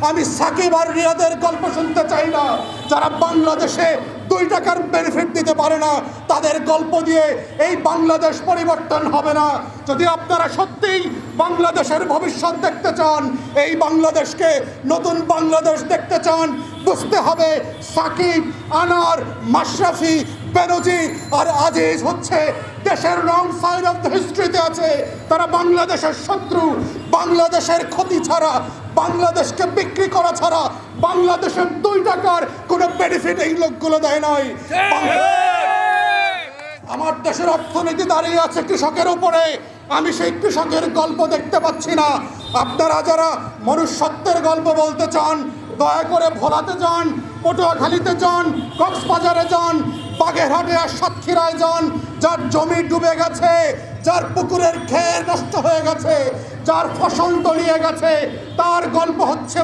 আমি সাকিব আর রিয়াদের গল্প শুনতে চাই না। যারা বাংলাদেশে 2 টাকার বেনিফিট দিতে পারে না, তাদের গল্প দিয়ে এই বাংলাদেশ পরিবর্তন হবে না। যদি আপনারা সত্যিই বাংলাদেশের ভবিষ্যৎ দেখতে চান, এই বাংলাদেশকে নতুন বাংলাদেশ দেখতে চান, বুঝতে হবে সাকিব, আনার, মাশরাফি, বেনজির আর আজিজ হচ্ছে দেশের রং সাইড অফ দ্য হিস্ট্রিতে আছে। তারা বাংলাদেশের শত্রু। বাংলাদেশের ক্ষতি ছাড়া, বাংলাদেশকে বিক্রি করা ছাড়া বাংলাদেশের 2 টাকার কোনো বেনিফিট এই লোকগুলো দেয় নাই। আমার দেশের অর্থনীতি দাঁড়িয়ে আছে কৃষকের উপরে। আমি সেই কৃষকের গল্প দেখতে পাচ্ছি না। আপনারা যারা মনুষ্যত্বের গল্প বলতে চান, দয়া করে ভোলাতে যান, পটুয়াখালীতে যান, কক্সবাজারে যান, বাগেরহাটে আর সাতক্ষীরায় যান। যার জমি ডুবে গেছে, যার পুকুরের ঘের নষ্ট হয়ে গেছে, যার ফসল তলিয়ে গেছে, তার গল্প হচ্ছে